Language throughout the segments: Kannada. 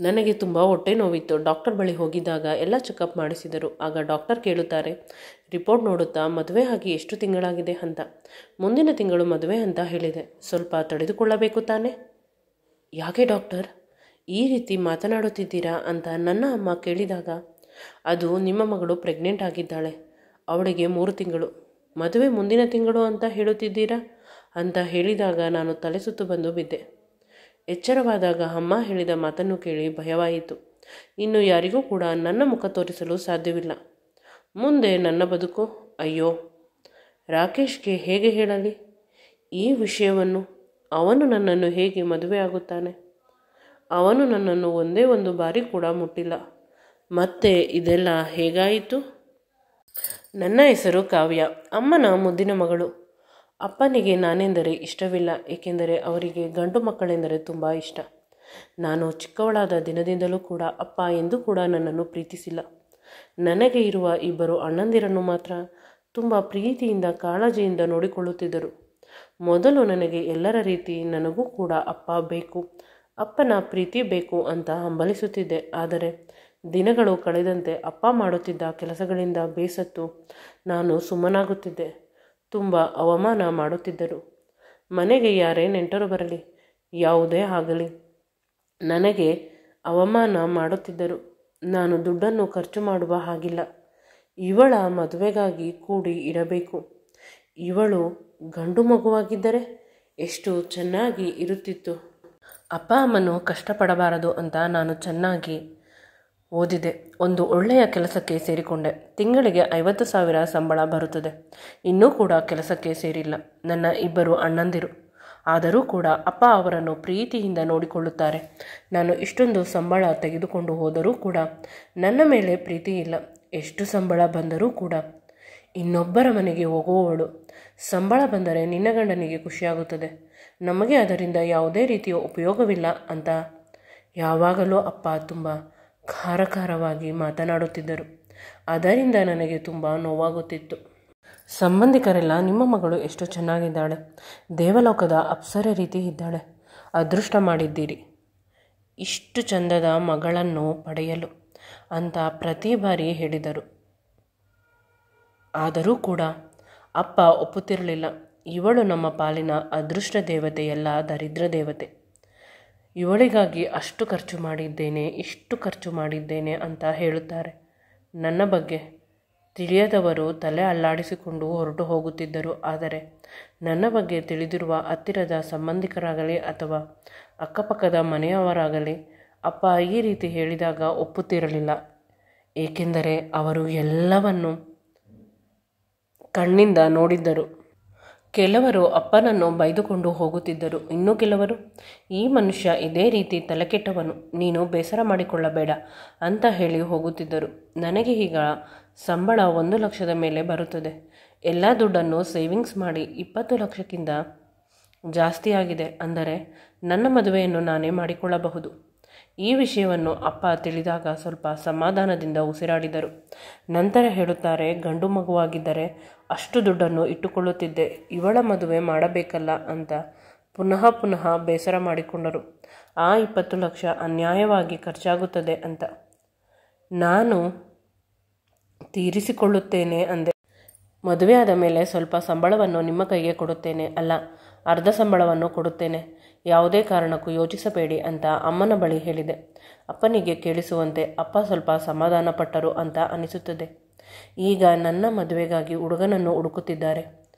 ನನಗೆ ತುಂಬ ಹೊಟ್ಟೆ ನೋವಿತ್ತು. ಡಾಕ್ಟರ್ ಬಳಿ ಹೋಗಿದ್ದಾಗ ಎಲ್ಲ ಚೆಕಪ್ ಮಾಡಿಸಿದರು. ಆಗ ಡಾಕ್ಟರ್ ಕೇಳುತ್ತಾರೆ, ರಿಪೋರ್ಟ್ ನೋಡುತ್ತಾ, ಮದುವೆ ಆಗಿ ಎಷ್ಟು ತಿಂಗಳಾಗಿದೆ ಅಂತ. ಮುಂದಿನ ತಿಂಗಳು ಮದುವೆ ಅಂತ ಹೇಳಿದೆ. ಸ್ವಲ್ಪ ತಡೆದುಕೊಳ್ಳಬೇಕು ತಾನೆ? ಯಾಕೆ ಡಾಕ್ಟರ್ ಈ ರೀತಿ ಮಾತನಾಡುತ್ತಿದ್ದೀರಾ ಅಂತ ನನ್ನ ಅಮ್ಮ ಕೇಳಿದಾಗ, ಅದು ನಿಮ್ಮ ಮಗಳು ಪ್ರೆಗ್ನೆಂಟ್ ಆಗಿದ್ದಾಳೆ, ಅವಳಿಗೆ 3 ತಿಂಗಳು, ಮದುವೆ ಮುಂದಿನ ತಿಂಗಳು ಅಂತ ಹೇಳುತ್ತಿದ್ದೀರಾ ಅಂತ ಹೇಳಿದಾಗ ನಾನು ತಲೆ ಸುತ್ತು ಬಂದು ಬಿದ್ದೆ. ಎಚ್ಚರವಾದಾಗ ಅಮ್ಮ ಹೇಳಿದ ಮಾತನ್ನು ಕೇಳಿ ಭಯವಾಯಿತು. ಇನ್ನು ಯಾರಿಗೂ ಕೂಡ ನನ್ನ ಮುಖ ತೋರಿಸಲು ಸಾಧ್ಯವಿಲ್ಲ. ಮುಂದೆ ನನ್ನ ಬದುಕು? ಅಯ್ಯೋ, ರಾಕೇಶ್ಗೆ ಹೇಗೆ ಹೇಳಲಿ ಈ ವಿಷಯವನ್ನು? ಅವನು ನನ್ನನ್ನು ಹೇಗೆ ಮದುವೆ ಆಗುತ್ತಾನೆ? ಅವನು ನನ್ನನ್ನು ಒಂದೇ ಒಂದು ಬಾರಿ ಕೂಡ ಮುಟ್ಟಿಲ್ಲ. ಮತ್ತೆ ಇದೆಲ್ಲ ಹೇಗಾಯಿತು? ನನ್ನ ಹೆಸರು ಕಾವ್ಯ, ಅಮ್ಮನ ಮುದ್ದಿನ ಮಗಳು. ಅಪ್ಪನಿಗೆ ನಾನೆಂದರೆ ಇಷ್ಟವಿಲ್ಲ, ಏಕೆಂದರೆ ಅವರಿಗೆ ಗಂಡು ಮಕ್ಕಳೆಂದರೆ ತುಂಬ ಇಷ್ಟ. ನಾನು ಚಿಕ್ಕವಳಾದ ದಿನದಿಂದಲೂ ಕೂಡ ಅಪ್ಪ ಎಂದೂ ಕೂಡ ನನ್ನನ್ನು ಪ್ರೀತಿಸಿಲ್ಲ. ನನಗೆ ಇರುವ 2 ಅಣ್ಣಂದಿರನ್ನು ಮಾತ್ರ ತುಂಬ ಪ್ರೀತಿಯಿಂದ ಕಾಳಜಿಯಿಂದ ನೋಡಿಕೊಳ್ಳುತ್ತಿದ್ದರು. ಮೊದಲು ನನಗೆ ಎಲ್ಲರ ರೀತಿ ನನಗೂ ಕೂಡ ಅಪ್ಪ ಬೇಕು, ಅಪ್ಪನ ಪ್ರೀತಿ ಬೇಕು ಅಂತ ಹಂಬಲಿಸುತ್ತಿದ್ದೆ. ಆದರೆ ದಿನಗಳು ಕಳೆದಂತೆ ಅಪ್ಪ ಮಾಡುತ್ತಿದ್ದ ಕೆಲಸಗಳಿಂದ ಬೇಸತ್ತು ನಾನು ಸುಮ್ಮನಾಗುತ್ತಿದ್ದೆ. ತುಂಬ ಅವಮಾನ ಮಾಡುತ್ತಿದ್ದರು. ಮನೆಗೆ ಯಾರೇ ನೆಂಟರು ಬರಲಿ, ಯಾವುದೇ ಆಗಲಿ, ನನಗೆ ಅವಮಾನ ಮಾಡುತ್ತಿದ್ದರು. ನಾನು ದುಡ್ಡನ್ನು ಖರ್ಚು ಮಾಡುವ ಹಾಗಿಲ್ಲ, ಇವಳ ಮದುವೆಗಾಗಿ ಕೂಡಿ ಇಡಬೇಕು, ಇವಳು ಗಂಡು ಮಗುವಾಗಿದ್ದರೆ ಎಷ್ಟು ಚೆನ್ನಾಗಿ ಇರುತ್ತಿತ್ತು. ಅಪ್ಪ ಅಮ್ಮನು ಕಷ್ಟಪಡಬಾರದು ಅಂತ ನಾನು ಚೆನ್ನಾಗಿ ಓದಿದೆ. ಒಂದು ಒಳ್ಳೆಯ ಕೆಲಸಕ್ಕೆ ಸೇರಿಕೊಂಡೆ. ತಿಂಗಳಿಗೆ 50,000 ಸಂಬಳ ಬರುತ್ತದೆ. ಇನ್ನೂ ಕೂಡ ಕೆಲಸಕ್ಕೆ ಸೇರಿಲ್ಲ. ನನ್ನ 2 ಅಣ್ಣಂದಿರು. ಆದರೂ ಕೂಡ ಅಪ್ಪ ಅವರನ್ನು ಪ್ರೀತಿಯಿಂದ ನೋಡಿಕೊಳ್ಳುತ್ತಾರೆ. ನಾನು ಇಷ್ಟೊಂದು ಸಂಬಳ ತೆಗೆದುಕೊಂಡು ಹೋದರೂ ಕೂಡ ನನ್ನ ಮೇಲೆ ಪ್ರೀತಿ ಇಲ್ಲ. ಎಷ್ಟು ಸಂಬಳ ಬಂದರೂ ಕೂಡ ಇನ್ನೊಬ್ಬರ ಮನೆಗೆ ಹೋಗುವವಳು. ಸಂಬಳ ಬಂದರೆ ನಿನ್ನ ಗಂಡನಿಗೆ ಖುಷಿಯಾಗುತ್ತದೆ, ನಮಗೆ ಅದರಿಂದ ಯಾವುದೇ ರೀತಿಯ ಉಪಯೋಗವಿಲ್ಲ ಅಂತ ಯಾವಾಗಲೂ ಅಪ್ಪ ತುಂಬ ಖಾರವಾಗಿ ಮಾತನಾಡುತ್ತಿದ್ದರು. ಅದರಿಂದ ನನಗೆ ತುಂಬ ನೋವಾಗುತ್ತಿತ್ತು. ಸಂಬಂಧಿಕರೆಲ್ಲ, ನಿಮ್ಮ ಮಗಳು ಎಷ್ಟು ಚೆನ್ನಾಗಿದ್ದಾಳೆ, ದೇವಲೋಕದ ಅಪ್ಸರೆ ರೀತಿ ಇದ್ದಾಳೆ, ಅದೃಷ್ಟ ಮಾಡಿದ್ದೀರಿ ಇಷ್ಟು ಚಂದದ ಮಗಳನ್ನು ಪಡೆಯಲು ಅಂತ ಪ್ರತಿ ಬಾರಿ ಹೇಳಿದರು. ಆದರೂ ಕೂಡ ಅಪ್ಪ ಒಪ್ಪುತ್ತಿರಲಿಲ್ಲ. ಇವಳು ನಮ್ಮ ಪಾಲಿನ ಅದೃಷ್ಟ ದೇವತೆಯಲ್ಲ, ದರಿದ್ರ ದೇವತೆ. ಇವಳಿಗಾಗಿ ಅಷ್ಟು ಖರ್ಚು ಮಾಡಿದ್ದೇನೆ, ಇಷ್ಟು ಖರ್ಚು ಮಾಡಿದ್ದೇನೆ ಅಂತ ಹೇಳುತ್ತಾರೆ. ನನ್ನ ಬಗ್ಗೆ ತಿಳಿಯದವರು ತಲೆ ಅಲ್ಲಾಡಿಸಿಕೊಂಡು ಹೊರಟು ಹೋಗುತ್ತಿದ್ದರು. ಆದರೆ ನನ್ನ ಬಗ್ಗೆ ತಿಳಿದಿರುವ ಹತ್ತಿರದ ಸಂಬಂಧಿಕರಾಗಲಿ ಅಥವಾ ಅಕ್ಕಪಕ್ಕದ ಮನೆಯವರಾಗಲಿ ಅಪ್ಪ ಈ ರೀತಿ ಹೇಳಿದಾಗ ಒಪ್ಪುತ್ತಿರಲಿಲ್ಲ. ಏಕೆಂದರೆ ಅವರು ಎಲ್ಲವನ್ನು ಕಣ್ಣಿಂದ ನೋಡಿದ್ದರು. ಕೆಲವರು ಅಪ್ಪನನ್ನು ಬೈದುಕೊಂಡು ಹೋಗುತ್ತಿದ್ದರು. ಇನ್ನು ಕೆಲವರು, ಈ ಮನುಷ್ಯ ಇದೇ ರೀತಿ ತಲೆಕೆಟ್ಟವನು, ನೀನು ಬೇಸರ ಮಾಡಿಕೊಳ್ಳಬೇಡ ಅಂತ ಹೇಳಿ ಹೋಗುತ್ತಿದ್ದರು. ನನಗೆ ಈಗ ಸಂಬಳ 1 ಲಕ್ಷದ ಮೇಲೆ ಬರುತ್ತದೆ. ಎಲ್ಲ ದುಡ್ಡನ್ನು ಸೇವಿಂಗ್ಸ್ ಮಾಡಿ 20 ಲಕ್ಷಕ್ಕಿಂತ ಜಾಸ್ತಿ ಆಗಿದೆ. ಅಂದರೆ ನನ್ನ ಮದುವೆಯನ್ನು ನಾನೇ ಮಾಡಿಕೊಳ್ಳಬಹುದು. ಈ ವಿಷಯವನ್ನು ಅಪ್ಪ ತಿಳಿದಾಗ ಸ್ವಲ್ಪ ಸಮಾಧಾನದಿಂದ ಉಸಿರಾಡಿದರು. ನಂತರ ಹೇಳುತ್ತಾರೆ, ಗಂಡು ಮಗುವಾಗಿದ್ದರೆ ಅಷ್ಟು ದುಡ್ಡನ್ನು ಇಟ್ಟುಕೊಳ್ಳುತ್ತಿದ್ದೆ, ಇವಳ ಮದುವೆ ಮಾಡಬೇಕಲ್ಲ ಅಂತ ಪುನಃ ಬೇಸರ ಮಾಡಿಕೊಂಡರು. ಆ 20 ಲಕ್ಷ ಅನ್ಯಾಯವಾಗಿ ಖರ್ಚಾಗುತ್ತದೆ ಅಂತ ನಾನು ತೀರಿಸಿಕೊಳ್ಳುತ್ತೇನೆ ಅಂದೆ. ಮದುವೆ ಆದ ಮೇಲೆ ಸ್ವಲ್ಪ ಸಂಬಳವನ್ನು ನಿಮ್ಮ ಕೈಗೆ ಕೊಡುತ್ತೇನೆ, ಅಲ್ಲ ಅರ್ಧ ಸಂಬಳವನ್ನು ಕೊಡುತ್ತೇನೆ, ಯಾವುದೇ ಕಾರಣಕ್ಕೂ ಯೋಚಿಸಬೇಡಿ ಅಂತ ಅಮ್ಮನ ಬಳಿ ಹೇಳಿದೆ. ಅಪ್ಪನಿಗೆ ಕೇಳಿಸುವಂತೆ ಅಪ್ಪ ಸ್ವಲ್ಪ ಸಮಾಧಾನ ಪಟ್ಟರು ಅಂತ ಅನಿಸುತ್ತದೆ. ಈಗ ನನ್ನ ಮದುವೆಗಾಗಿ ಹುಡುಗನನ್ನು ಹುಡುಕುತ್ತಿದ್ದಾರೆ.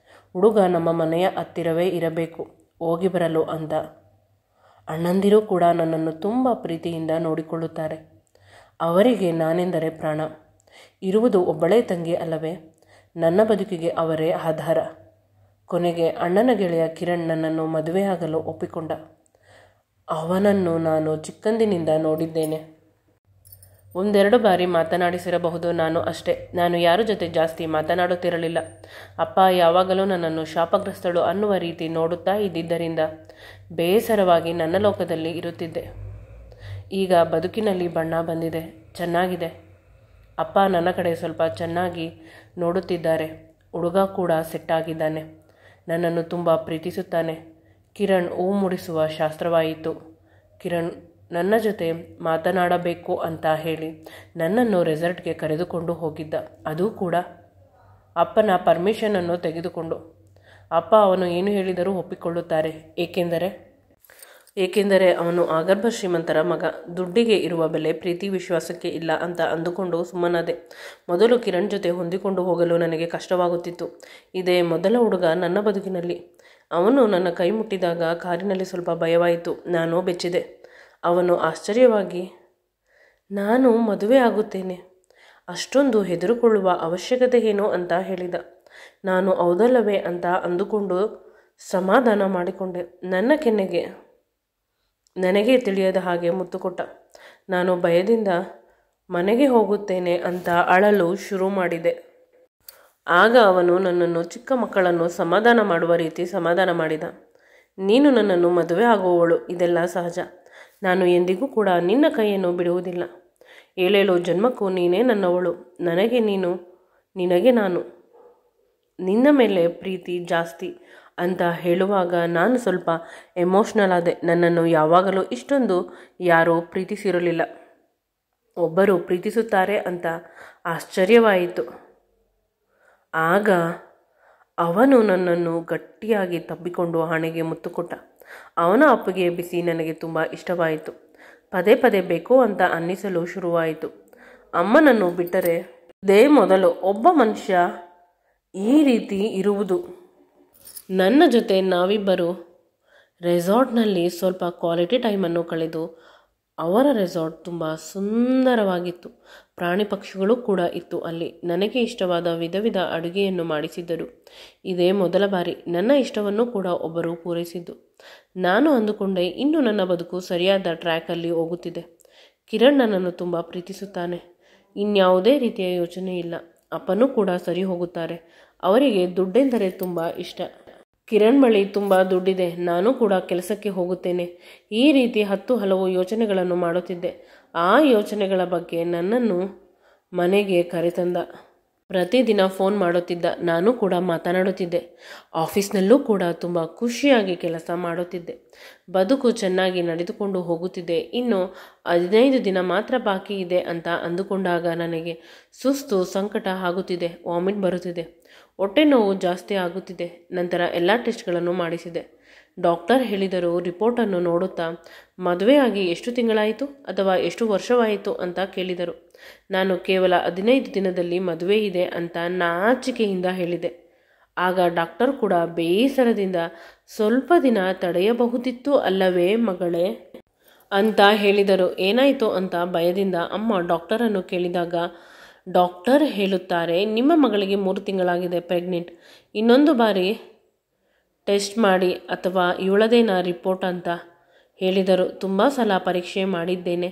ಹುಡುಗ ನಮ್ಮ ಮನೆಯ ಹತ್ತಿರವೇ ಇರಬೇಕು, ಹೋಗಿ ಬರಲು ಅಂತ. ಅಣ್ಣಂದಿರು ಕೂಡ ನನ್ನನ್ನು ತುಂಬ ಪ್ರೀತಿಯಿಂದ ನೋಡಿಕೊಳ್ಳುತ್ತಾರೆ. ಅವರಿಗೆ ನಾನೆಂದರೆ ಪ್ರಾಣ. ಇರುವುದು ಒಬ್ಬಳೇ ತಂಗಿ ಅಲ್ಲವೇ, ನನ್ನ ಬದುಕಿಗೆ ಅವರೇ ಆಧಾರ. ಕೊನೆಗೆ ಅಣ್ಣನ ಗೆಳೆಯ ಕಿರಣ್ ನನ್ನನ್ನು ಮದುವೆಯಾಗಲು ಒಪ್ಪಿಕೊಂಡ. ಅವನನ್ನು ನಾನು ಚಿಕ್ಕಂದಿನಿಂದ ನೋಡಿದ್ದೇನೆ. 1-2 ಬಾರಿ ಮಾತನಾಡಿಸಿರಬಹುದು, ನಾನು ಅಷ್ಟೇ. ನಾನು ಯಾರ ಜೊತೆ ಜಾಸ್ತಿ ಮಾತನಾಡುತ್ತಿರಲಿಲ್ಲ. ಅಪ್ಪ ಯಾವಾಗಲೂ ನನ್ನನ್ನು ಶಾಪಗ್ರಸ್ತಳು ಅನ್ನುವ ರೀತಿ ನೋಡುತ್ತಾ ಇದ್ದಿದ್ದರಿಂದ ಬೇಸರವಾಗಿ ನನ್ನ ಲೋಕದಲ್ಲಿ ಇರುತ್ತಿದ್ದೆ. ಈಗ ಬದುಕಿನಲ್ಲಿ ಬಣ್ಣ ಬಂದಿದೆ, ಚೆನ್ನಾಗಿದೆ. ಅಪ್ಪ ನನ್ನ ಕಡೆ ಸ್ವಲ್ಪ ಚೆನ್ನಾಗಿ ನೋಡುತ್ತಿದ್ದಾರೆ. ಹುಡುಗ ಕೂಡ ಸೆಟ್ ಆಗಿದ್ದಾನೆ, ನನ್ನನ್ನು ತುಂಬ ಪ್ರೀತಿಸುತ್ತಾನೆ. ಕಿರಣ್ ಹೂ ಮುಡಿಸುವ ಶಾಸ್ತ್ರವಾಯಿತು. ಕಿರಣ್ ನನ್ನ ಜೊತೆ ಮಾತನಾಡಬೇಕು ಅಂತ ಹೇಳಿ ನನ್ನನ್ನು ರೆಸಾರ್ಟ್ಗೆ ಕರೆದುಕೊಂಡು ಹೋಗಿದ್ದ. ಅದು ಕೂಡ ಅಪ್ಪನ ಪರ್ಮಿಷನನ್ನು ತೆಗೆದುಕೊಂಡು. ಅಪ್ಪ ಅವನು ಏನು ಹೇಳಿದರೂ ಒಪ್ಪಿಕೊಳ್ಳುತ್ತಾರೆ. ಏಕೆಂದರೆ ಅವನು ಆಗರ್ಭ ಶ್ರೀಮಂತರ ಮಗ. ದುಡ್ಡಿಗೆ ಇರುವ ಬೆಲೆ ಪ್ರೀತಿ ವಿಶ್ವಾಸಕ್ಕೆ ಇಲ್ಲ ಅಂತ ಅಂದುಕೊಂಡು ಸುಮ್ಮನಾದೆ. ಮೊದಲು ಕಿರಣ್ ಜೊತೆ ಹೊಂದಿಕೊಂಡು ಹೋಗಲು ನನಗೆ ಕಷ್ಟವಾಗುತ್ತಿತ್ತು. ಇದೇ ಮೊದಲ ಹುಡುಗ ನನ್ನ ಬದುಕಿನಲ್ಲಿ. ಅವನು ನನ್ನ ಕೈ ಮುಟ್ಟಿದಾಗ ಕಾರಿನಲ್ಲಿ ಸ್ವಲ್ಪ ಭಯವಾಯಿತು. ನಾನು ಬೆಚ್ಚಿದೆ. ಅವನು ಆಶ್ಚರ್ಯವಾಗಿ, ನಾನು ಮದುವೆ ಆಗುತ್ತೇನೆ, ಅಷ್ಟೊಂದು ಹೆದರಿಕೊಳ್ಳುವ ಅವಶ್ಯಕತೆ ಏನು ಅಂತ ಹೇಳಿದ. ನಾನು ಹೌದಲ್ಲವೇ ಅಂತ ಅಂದುಕೊಂಡು ಸಮಾಧಾನ ಮಾಡಿಕೊಂಡೆ. ನನ್ನ ಕೆನ್ನೆಗೆ ನನಗೆ ತಿಳಿಯದ ಹಾಗೆ ಮುತ್ತು ಕೊಟ್ಟ. ನಾನು ಭಯದಿಂದ ಮನೆಗೆ ಹೋಗುತ್ತೇನೆ ಅಂತ ಅಳಲು ಶುರು ಮಾಡಿದೆ. ಆಗ ಅವನು ನನ್ನನ್ನು ಚಿಕ್ಕ ಮಕ್ಕಳನ್ನು ಸಮಾಧಾನ ಮಾಡುವ ರೀತಿ ಸಮಾಧಾನ ಮಾಡಿದ. ನೀನು ನನ್ನನ್ನು ಮದುವೆ ಆಗುವವಳು, ಇದೆಲ್ಲ ಸಹಜ. ನಾನು ಎಂದಿಗೂ ಕೂಡ ನಿನ್ನ ಕೈಯನ್ನು ಬಿಡುವುದಿಲ್ಲ. 7 ಜನ್ಮಕ್ಕೂ ನೀನೇ ನನ್ನವಳು. ನನಗೆ ನೀನು, ನಿನಗೆ ನಾನು. ನಿನ್ನ ಮೇಲೆ ಪ್ರೀತಿ ಜಾಸ್ತಿ ಅಂತ ಹೇಳುವಾಗ ನಾನು ಸ್ವಲ್ಪ ಎಮೋಷ್ನಲ್ ಆದೆ. ನನ್ನನ್ನು ಯಾವಾಗಲೂ ಇಷ್ಟೊಂದು ಯಾರೂ ಪ್ರೀತಿಸಿರಲಿಲ್ಲ. ಒಬ್ಬರು ಪ್ರೀತಿಸುತ್ತಾರೆ ಅಂತ ಆಶ್ಚರ್ಯವಾಯಿತು. ಆಗ ಅವನು ನನ್ನನ್ನು ಗಟ್ಟಿಯಾಗಿ ತಬ್ಬಿಕೊಂಡು ಹಣೆಗೆ ಮುತ್ತು ಕೊಟ್ಟ. ಅವನ ಅಪ್ಪುಗೆ ಬಿಸಿ ನನಗೆ ತುಂಬ ಇಷ್ಟವಾಯಿತು. ಪದೇ ಪದೇ ಬೇಕು ಅಂತ ಅನ್ನಿಸಲು ಶುರುವಾಯಿತು. ಅಮ್ಮನನ್ನು ಬಿಟ್ಟರೆ ಇದೇ ಮೊದಲು ಒಬ್ಬ ಮನುಷ್ಯ ಈ ರೀತಿ ಇರುವುದು. ನನ್ನ ಜೊತೆ ನಾವಿಬ್ಬರು ರೆಸಾರ್ಟ್ನಲ್ಲಿ ಸ್ವಲ್ಪ ಕ್ವಾಲಿಟಿ ಟೈಮನ್ನು ಕಳೆದು. ಅವರ ರೆಸಾರ್ಟ್ ತುಂಬ ಸುಂದರವಾಗಿತ್ತು. ಪ್ರಾಣಿ ಪಕ್ಷಿಗಳು ಕೂಡ ಇತ್ತು ಅಲ್ಲಿ. ನನಗೆ ಇಷ್ಟವಾದ ವಿಧ ವಿಧ ಅಡುಗೆಯನ್ನು ಮಾಡಿಸಿದ್ದರು. ಇದೇ ಮೊದಲ ಬಾರಿ ನನ್ನ ಇಷ್ಟವನ್ನು ಕೂಡ ಒಬ್ಬರು ಪೂರೈಸಿದ್ದು. ನಾನು ಅಂದುಕೊಂಡೆ, ಇನ್ನು ನನ್ನ ಬದುಕು ಸರಿಯಾದ ಟ್ರ್ಯಾಕಲ್ಲಿ ಹೋಗುತ್ತಿದೆ. ಕಿರಣ್ ನನ್ನನ್ನು ತುಂಬ ಪ್ರೀತಿಸುತ್ತಾನೆ. ಇನ್ಯಾವುದೇ ರೀತಿಯ ಯೋಚನೆ ಇಲ್ಲ. ಅಪ್ಪನೂ ಕೂಡ ಸರಿ ಹೋಗುತ್ತಾರೆ. ಅವರಿಗೆ ದುಡ್ಡೆಂದರೆ ತುಂಬ ಇಷ್ಟ. ಕಿರಣ್ ಬಳಿ ತುಂಬ ದುಡ್ಡಿದೆ. ನಾನು ಕೂಡ ಕೆಲಸಕ್ಕೆ ಹೋಗುತ್ತೇನೆ. ಈ ರೀತಿ ಹಲವು ಯೋಚನೆಗಳನ್ನು ಮಾಡುತ್ತಿದ್ದೆ. ಆ ಯೋಚನೆಗಳ ಬಗ್ಗೆ ನನ್ನನ್ನು ಮನೆಗೆ ಕರೆತಂದ. ಪ್ರತಿದಿನ ಫೋನ್ ಮಾಡುತ್ತಿದ್ದ. ನಾನು ಕೂಡ ಮಾತನಾಡುತ್ತಿದ್ದೆ. ಆಫೀಸ್ನಲ್ಲೂ ಕೂಡ ತುಂಬ ಖುಷಿಯಾಗಿ ಕೆಲಸ ಮಾಡುತ್ತಿದ್ದೆ. ಬದುಕು ಚೆನ್ನಾಗಿ ನಡೆದುಕೊಂಡು ಹೋಗುತ್ತಿದ್ದೆ. ಇನ್ನು 15 ದಿನ ಮಾತ್ರ ಬಾಕಿ ಇದೆ ಅಂತ ಅಂದುಕೊಂಡಾಗ ನನಗೆ ಸುಸ್ತು, ಸಂಕಟ ಆಗುತ್ತಿದೆ. ವಾಮಿಟ್ ಬರುತ್ತಿದೆ. ಹೊಟ್ಟೆ ನೋವು ಜಾಸ್ತಿ ಆಗುತ್ತಿದೆ. ನಂತರ ಎಲ್ಲ ಟೆಸ್ಟ್ಗಳನ್ನು ಮಾಡಿಸಿದೆ. ಡಾಕ್ಟರ್ ಹೇಳಿದರು. ರಿಪೋರ್ಟನ್ನು ನೋಡುತ್ತಾ, ಮದುವೆಯಾಗಿ ಎಷ್ಟು ತಿಂಗಳಾಯಿತು ಅಥವಾ ಎಷ್ಟು ವರ್ಷವಾಯಿತು ಅಂತ ಕೇಳಿದರು. ನಾನು ಕೇವಲ 15 ದಿನದಲ್ಲಿ ಮದುವೆ ಇದೆ ಅಂತ ನಾಚಿಕೆಯಿಂದ ಹೇಳಿದೆ. ಆಗ ಡಾಕ್ಟರ್ ಕೂಡ ಬೇಸರದಿಂದ, ಸ್ವಲ್ಪ ದಿನ ತಡೆಯಬಹುದಿತ್ತು ಅಲ್ಲವೇ ಮಗಳೇ ಅಂತ ಹೇಳಿದರು. ಏನಾಯಿತು ಅಂತ ಭಯದಿಂದ ಅಮ್ಮ ಡಾಕ್ಟರನ್ನು ಕೇಳಿದಾಗ, ಡಾಕ್ಟರ್ ಹೇಳುತ್ತಾರೆ, ನಿಮ್ಮ ಮಗಳಿಗೆ 3 ತಿಂಗಳಾಗಿದೆ, ಪ್ರೆಗ್ನೆಂಟ್. ಇನ್ನೊಂದು ಬಾರಿ ಟೆಸ್ಟ್ ಮಾಡಿ ಅಥವಾ ಇವಳದೇನಾ ರಿಪೋರ್ಟ್ ಅಂತ ಹೇಳಿದರು. ತುಂಬ ಸಲ ಪರೀಕ್ಷೆ ಮಾಡಿದ್ದೇನೆ.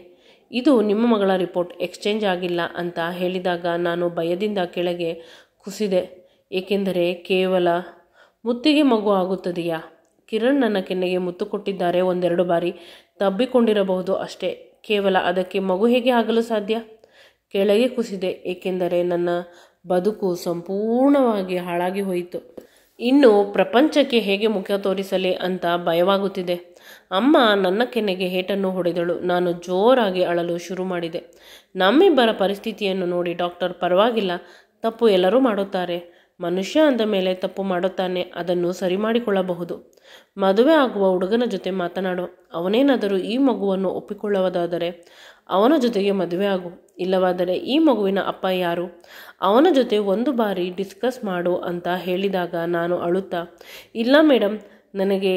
ಇದು ನಿಮ್ಮ ಮಗಳ ರಿಪೋರ್ಟ್, ಎಕ್ಸ್ಚೇಂಜ್ ಆಗಿಲ್ಲ ಅಂತ ಹೇಳಿದಾಗ ನಾನು ಭಯದಿಂದ ಕೆಳಗೆ ಕುಸಿದೆ. ಏಕೆಂದರೆ ಕೇವಲ ಮುತ್ತಿಗೆ ಮಗು ಆಗುತ್ತದೆಯಾ? ಕಿರಣ್ ನನ್ನ ಕೆನ್ನೆಗೆ ಮುತ್ತು ಕೊಟ್ಟಿದ್ದಾರೆ. 1-2 ಬಾರಿ ತಬ್ಬಿಕೊಂಡಿರಬಹುದು ಅಷ್ಟೇ. ಕೇವಲ ಅದಕ್ಕೆ ಮಗು ಹೇಗೆ ಆಗಲು ಸಾಧ್ಯ? ಕೆಳಗೆ ಕುಸಿದೆ. ಏಕೆಂದರೆ ನನ್ನ ಬದುಕು ಸಂಪೂರ್ಣವಾಗಿ ಹಾಳಾಗಿ ಹೋಯಿತು. ಇನ್ನು ಪ್ರಪಂಚಕ್ಕೆ ಹೇಗೆ ಮುಖ ತೋರಿಸಲಿ ಅಂತ ಭಯವಾಗುತ್ತಿದೆ. ಅಮ್ಮ ನನ್ನ ಕೆನ್ನೆಗೆ ಏಟನ್ನು ಹೊಡೆದಳು. ನಾನು ಜೋರಾಗಿ ಅಳಲು ಶುರು ಮಾಡಿದೆ. ನಮ್ಮಿಬ್ಬರ ಪರಿಸ್ಥಿತಿಯನ್ನು ನೋಡಿ ಡಾಕ್ಟರ್, ಪರವಾಗಿಲ್ಲ, ತಪ್ಪು ಎಲ್ಲರೂ ಮಾಡುತ್ತಾರೆ. ಮನುಷ್ಯ ಅಂದ ಮೇಲೆ ತಪ್ಪು ಮಾಡುತ್ತಾನೆ, ಅದನ್ನು ಸರಿ ಮಾಡಿಕೊಳ್ಳಬಹುದು. ಮದುವೆ ಆಗುವ ಹುಡುಗನ ಜೊತೆ ಮಾತನಾಡು. ಅವನೇನಾದರೂ ಈ ಮಗುವನ್ನು ಒಪ್ಪಿಕೊಳ್ಳುವುದಾದರೆ ಅವನ ಜೊತೆಗೆ ಮದುವೆ ಆಗು. ಇಲ್ಲವಾದರೆ ಈ ಮಗುವಿನ ಅಪ್ಪ ಯಾರು? ಅವನ ಜೊತೆ 1 ಬಾರಿ ಡಿಸ್ಕಸ್ ಮಾಡು ಅಂತ ಹೇಳಿದಾಗ ನಾನು ಅಳುತ್ತಾ, ಇಲ್ಲ ಮೇಡಮ್, ನನಗೆ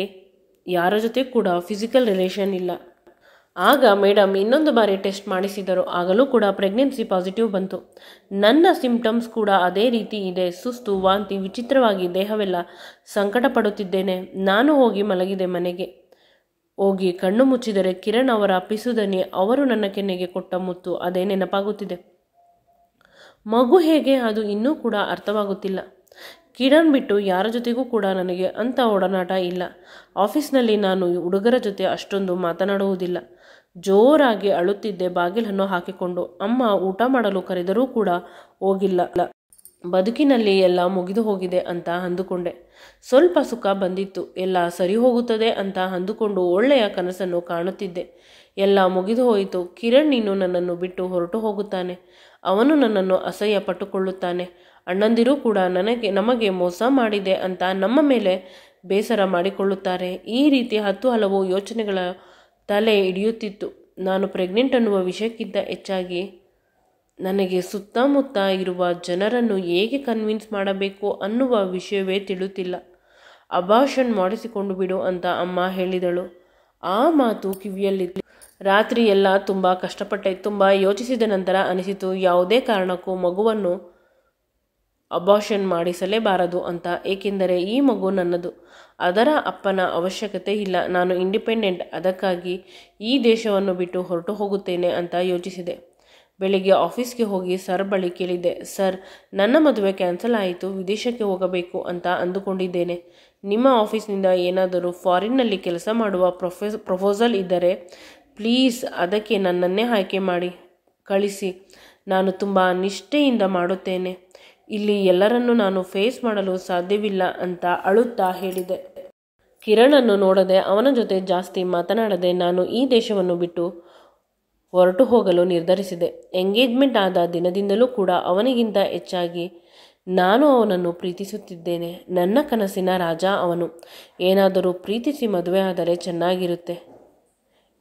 ಯಾರ ಜೊತೆ ಕೂಡ ಫಿಸಿಕಲ್ ರಿಲೇಷನ್ ಇಲ್ಲ. ಆಗ ಮೇಡಮ್ ಇನ್ನೊಂದು ಬಾರಿ ಟೆಸ್ಟ್ ಮಾಡಿಸಿದರು. ಆಗಲೂ ಕೂಡ ಪ್ರೆಗ್ನೆನ್ಸಿ ಪಾಸಿಟಿವ್ ಬಂತು. ನನ್ನ ಸಿಂಪ್ಟಮ್ಸ್ ಕೂಡ ಅದೇ ರೀತಿ ಇದೆ. ಸುಸ್ತು, ವಾಂತಿ, ವಿಚಿತ್ರವಾಗಿ ದೇಹವೆಲ್ಲ ಸಂಕಟ ಪಡುತ್ತಿದ್ದೇನೆ. ನಾನು ಹೋಗಿ ಮಲಗಿದೆ. ಮನೆಗೆ ಹೋಗಿ ಕಣ್ಣು ಮುಚ್ಚಿದರೆ ಕಿರಣ್ ಅವರ ಪಿಸುದನಿ, ಅವರು ನನ್ನ ಕೆನ್ನೆಗೆ ಕೊಟ್ಟ ಮುತ್ತು ಅದೇ ನೆನಪಾಗುತ್ತಿದೆ. ಮಗು ಹೇಗೆ, ಅದು ಇನ್ನೂ ಕೂಡ ಅರ್ಥವಾಗುತ್ತಿಲ್ಲ. ಕಿರಣ್ ಬಿಟ್ಟು ಯಾರ ಜೊತೆಗೂ ಕೂಡ ನನಗೆ ಅಂಥ ಒಡನಾಟ ಇಲ್ಲ. ಆಫೀಸ್ನಲ್ಲಿ ನಾನು ಹುಡುಗರ ಜೊತೆ ಅಷ್ಟೊಂದು ಮಾತನಾಡುವುದಿಲ್ಲ. ಜೋರಾಗಿ ಅಳುತ್ತಿದ್ದೆ ಬಾಗಿಲನ್ನು ಹಾಕಿಕೊಂಡು. ಅಮ್ಮ ಊಟ ಮಾಡಲು ಕರೆದರೂ ಕೂಡ ಹೋಗಿಲ್ಲ. ಬದುಕಿನಲ್ಲಿ ಎಲ್ಲ ಮುಗಿದು ಹೋಗಿದೆ ಅಂತ ಅಂದುಕೊಂಡೆ. ಸ್ವಲ್ಪ ಸುಖ ಬಂದಿತ್ತು. ಎಲ್ಲ ಸರಿ ಹೋಗುತ್ತದೆ ಅಂತ ಅಂದುಕೊಂಡು ಒಳ್ಳೆಯ ಕನಸನ್ನು ಕಾಣುತ್ತಿದ್ದೆ. ಎಲ್ಲ ಮುಗಿದು ಹೋಯಿತು. ಕಿರಣ್ ಇನ್ನು ನನ್ನನ್ನು ಬಿಟ್ಟು ಹೊರಟು ಹೋಗುತ್ತಾನೆ. ಅವನು ನನ್ನನ್ನು ಅಸಹ್ಯ ಪಟ್ಟುಕೊಳ್ಳುತ್ತಾನೆ. ಅಣ್ಣಂದಿರೂ ಕೂಡ ನಮಗೆ ಮೋಸ ಮಾಡಿದೆ ಅಂತ ನಮ್ಮ ಮೇಲೆ ಬೇಸರ ಮಾಡಿಕೊಳ್ಳುತ್ತಾರೆ. ಈ ರೀತಿ 10 ಹಲವು ಯೋಚನೆಗಳ ತಲೆ ಹಿಡಿಯುತ್ತಿತ್ತು. ನಾನು ಪ್ರೆಗ್ನೆಂಟ್ ಅನ್ನುವ ವಿಷಯಕ್ಕಿಂತ ಹೆಚ್ಚಾಗಿ ನನಗೆ ಸುತ್ತಮುತ್ತ ಇರುವ ಜನರನ್ನು ಹೇಗೆ ಕನ್ವಿನ್ಸ್ ಮಾಡಬೇಕು ಅನ್ನುವ ವಿಷಯವೇ ತಿಳಿಯುತ್ತಿಲ್ಲ. ಅಬಾರ್ಷನ್ ಮಾಡಿಸಿಕೊಂಡು ಬಿಡು ಅಂತ ಅಮ್ಮ ಹೇಳಿದಳು. ಆ ಮಾತು ಕಿವಿಯಲ್ಲಿತ್ತು. ರಾತ್ರಿ ಎಲ್ಲ ತುಂಬ ಕಷ್ಟಪಟ್ಟೆ. ತುಂಬ ಯೋಚಿಸಿದ ನಂತರ ಅನಿಸಿತು, ಯಾವುದೇ ಕಾರಣಕ್ಕೂ ಮಗುವನ್ನು ಅಬಾರ್ಷನ್ ಮಾಡಿಸಲೇಬಾರದು ಅಂತ. ಏಕೆಂದರೆ ಈ ಮಗು ನನ್ನದು. ಅದರ ಅಪ್ಪನ ಅವಶ್ಯಕತೆ ಇಲ್ಲ. ನಾನು ಇಂಡಿಪೆಂಡೆಂಟ್. ಅದಕ್ಕಾಗಿ ಈ ದೇಶವನ್ನು ಬಿಟ್ಟು ಹೊರಟು ಹೋಗುತ್ತೇನೆ ಅಂತ ಯೋಚಿಸಿದೆ. ಬೆಳಿಗ್ಗೆ ಆಫೀಸ್ಗೆ ಹೋಗಿ ಸರ್ ಬಳಿ ಕೇಳಿದ್ದೆ. ಸರ್, ನನ್ನ ಮದುವೆ ಕ್ಯಾನ್ಸಲ್ ಆಯಿತು. ವಿದೇಶಕ್ಕೆ ಹೋಗಬೇಕು ಅಂತ ಅಂದುಕೊಂಡಿದ್ದೇನೆ. ನಿಮ್ಮ ಆಫೀಸ್ನಿಂದ ಏನಾದರೂ ಫಾರಿನ್ನಲ್ಲಿ ಕೆಲಸ ಮಾಡುವ ಪ್ರಪೋಸಲ್ ಇದ್ದರೆ ಪ್ಲೀಸ್ ಅದಕ್ಕೆ ನನ್ನನ್ನೇ ಆಯ್ಕೆ ಮಾಡಿ ಕಳಿಸಿ. ನಾನು ತುಂಬ ನಿಷ್ಠೆಯಿಂದ ಮಾಡುತ್ತೇನೆ. ಇಲ್ಲಿ ಎಲ್ಲರನ್ನೂ ನಾನು ಫೇಸ್ ಮಾಡಲು ಸಾಧ್ಯವಿಲ್ಲ ಅಂತ ಅಳುತ್ತಾ ಹೇಳಿದೆ. ಕಿರಣನ್ನು ನೋಡದೆ, ಅವನ ಜೊತೆ ಜಾಸ್ತಿ ಮಾತನಾಡದೆ ನಾನು ಈ ದೇಶವನ್ನು ಬಿಟ್ಟು ಹೊರಟು ಹೋಗಲು ನಿರ್ಧರಿಸಿದೆ. ಎಂಗೇಜ್ಮೆಂಟ್ ಆದ ದಿನದಿಂದಲೂ ಕೂಡ ಅವನಿಗಿಂತ ಹೆಚ್ಚಾಗಿ ನಾನು ಅವನನ್ನು ಪ್ರೀತಿಸುತ್ತಿದ್ದೇನೆ. ನನ್ನ ಕನಸಿನ ರಾಜ ಅವನು. ಏನಾದರೂ ಪ್ರೀತಿಸಿ ಮದುವೆ ಆದರೆ ಚೆನ್ನಾಗಿರುತ್ತೆ.